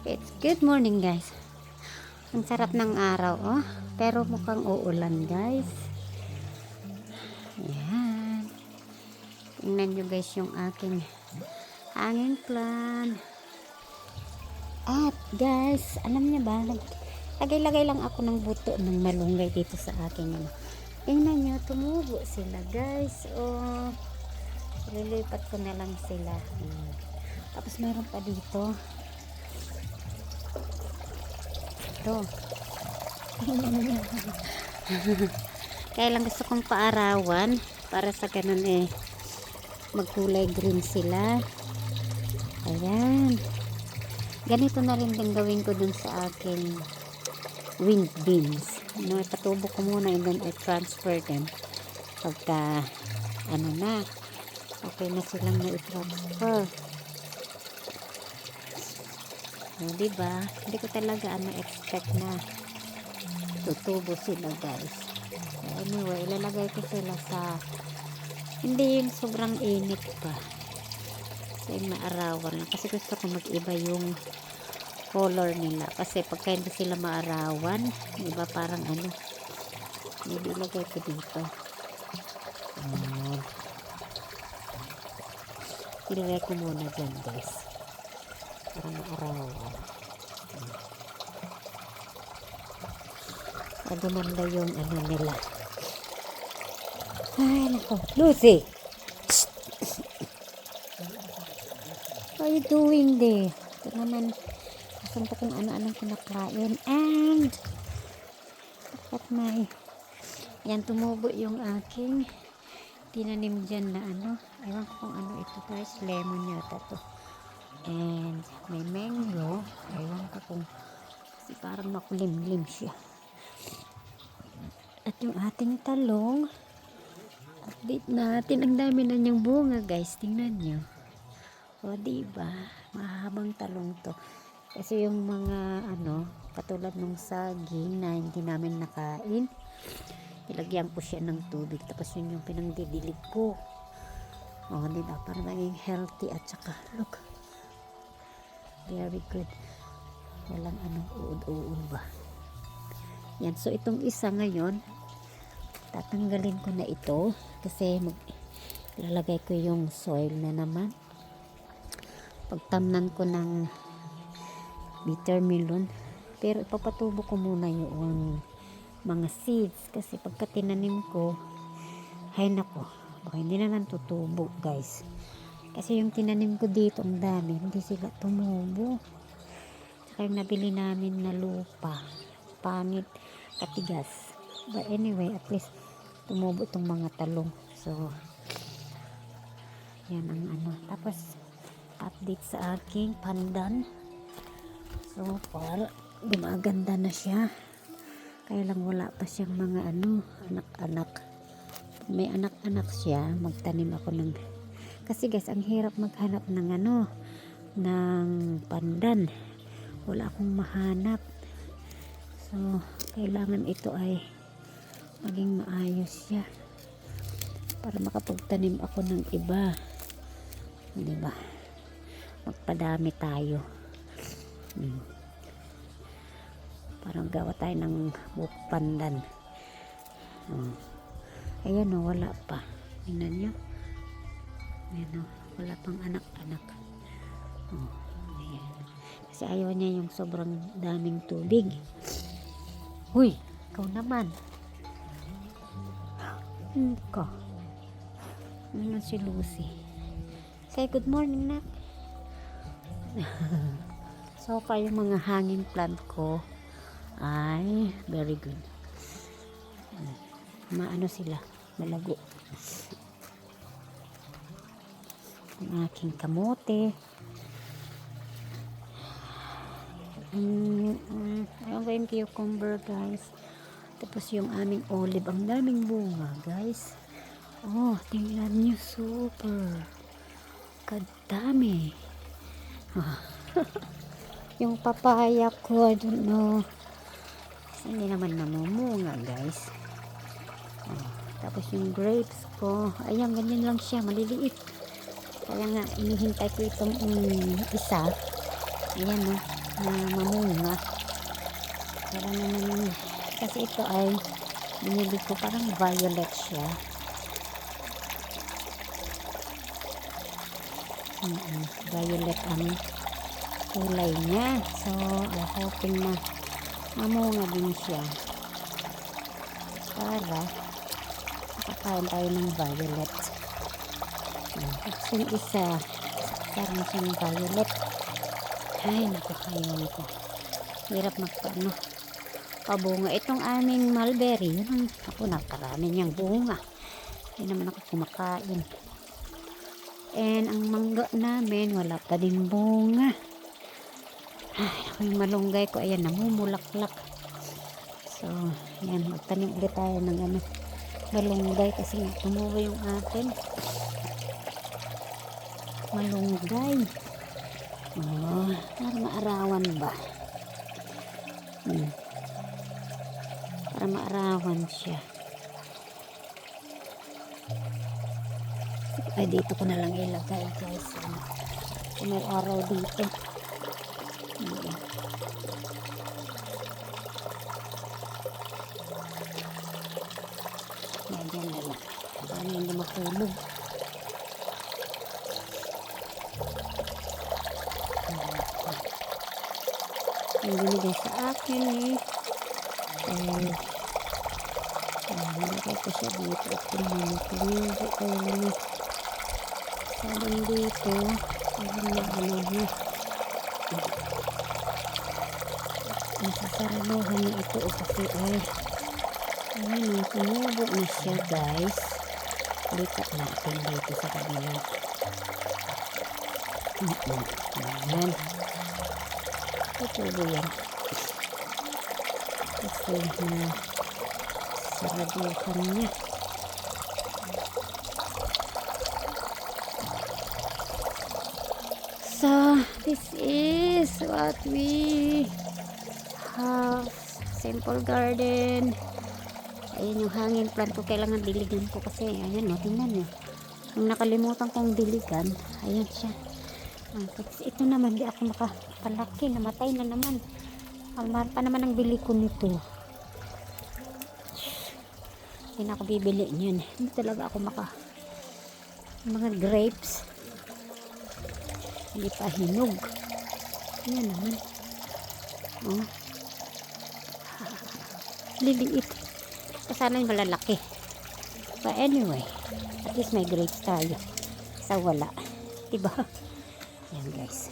It's good morning guys. Ang sarap ng araw oh. Pero mukhang uulan guys. Ayan. Tingnan nyo guys yung aking hanging plant. At guys, alam niya ba? Lagay-lagay lang ako ng buto ng malunggay dito sa aking ano. Tingnan nyo, tumubo sila guys. Oh, lilipat ko na lang sila. Tapos meron pa dito. Ito. Kaya lang gusto kong paarawan para sa ganun magkulay green sila. Ayan. Ganito na rin din gawin ko dun sa aking wind beans. No, ipatubo ko muna and then I transfer them. Pagka ano na, okay na silang na-transfer. So, diba? Hindi ko talaga expect na tutubo sila guys. So, anyway, ilalagay ko sila sa hindi yung sobrang init pa. So, yung maarawan. Kasi gusto ko mag-iba yung color nila. Kasi pagka hindi sila maarawan, diba parang ano, hindi ilagay ko dito. Ilagay ko muna dyan guys. Para maarawan. Gumanda yung ano nila. Ay, nako. Lucy! What are you doing there? Ito naman, asan pa kung ano-anong kinakain. And, dapat may, yan, tumubo yung aking tinanim dyan na ano. Ewan ko kung ano ito guys. Lemon yata to. And, may mango. Ewan ko kung, kasi parang makulimlim siya. At yung ating talong, update natin. Ang dami na niyang bunga guys. Tingnan nyo. O diba? Mahabang talong to. Kasi yung mga ano, katulad ng saging na hindi namin nakain, ilagyan ko siya ng tubig. Tapos yun yung pinangdidilig ko. O diba? Para maging healthy at saka look. Very good. Walang anong uod-uod ba. Yan. So itong isa ngayon, tatanggalin ko na ito kasi lalagay ko yung soil na naman. Pagtamnan ko ng bitter melon, pero ipapatubo ko muna yung mga seeds kasi pagka tinanim ko, hay nako, baka hindi na lang tutubo guys. Kasi yung tinanim ko dito ang dami, hindi sila tumubo. Saka yung nabili namin na lupa, pangit, katigas. But anyway, at least tumubo itong mga talong. So, yan ang ano. Tapos, update sa aking pandan. So, far, gumaganda na siya. Kaya lang wala pa siyang mga ano, anak-anak. May anak-anak siya, magtanim ako ng... Kasi guys, ang hirap maghanap ng ano, ng pandan. Wala akong mahanap. So, kailangan ito ay maging maayos siya para makapagtanim ako ng iba, diba? Magpadami tayo. Parang gawa tayo ng buhok pandan. Ayan o, wala pa. Tingnan nyo. Ayan o, wala pang anak-anak. Ayan. Kasi ayaw niya yung sobrang daming tubig. Huy, ikaw naman. Ko. Ano si Lucy? Say good morning na. So far yung mga hanging plant ko ay very good. Maano sila, malago. Ang aking kamote. Ayun ko yung cucumber guys. Tapos yung aming olive, ang daming bunga guys. Oh, tingnan nyo, super kadami. Yung papaya ko, I don't know, hindi naman namumunga guys. Tapos yung grapes ko, ayan, ganyan lang siya, maliliit. Kaya nga, inihintay ko itong isa Ayan o, na mamunga. Para naman, kasi ito ay binili ko parang violet siya. Violet ang kulay niya. So, hoping na mamunga din siya. Para makakain tayo ng violet. Tapos yung isa, parang siyang violet. Ay, naku, ayaw ko. Hirap magpaano. Pabunga. Itong aming mulberry, yun ang, ako, nakarami niyang bunga. Hindi naman ako kumakain. And ang mangga namin, wala pa din bunga. Ay, ako yung malunggay ko, ayan, namumulaklak. So, ayan, magtanim ulit tayo ng ano, malunggay kasi tumubo yung atin. Malunggay. Oh, para maarawan ba? Para maarawan siya. Ay, dito ko na lang ilagay, guys. May araw dito. Yan na lang. Paano hindi matulog? Ang binigay sa akin nilagay ko siya dito at pinili ko yung sabon dito para na nasasaraluhan na ito kasi ayun, tumubo na siya, guys. Lipat natin dito sa kabila. Ayan. Tutubo yan. Kasi saraduhan niya. So, this is what we have. Simple garden. Ayan yung hanging plant ko. Kailangan diligan ko kasi ayan o, tingnan nyo. Kung nakalimutan kong diligan, ayan siya. Ito naman, di ako makapalaki. Namatay na naman. Mahal pa naman ang bili ko nito. Hindi na ako bibili niyan. Hindi talaga ako mga grapes. Hindi pa hinog. Yan naman. Oh. Liliit. Sana yung malalaki. But anyway, at least may grapes tayo. Sa wala. Diba? Yan, guys.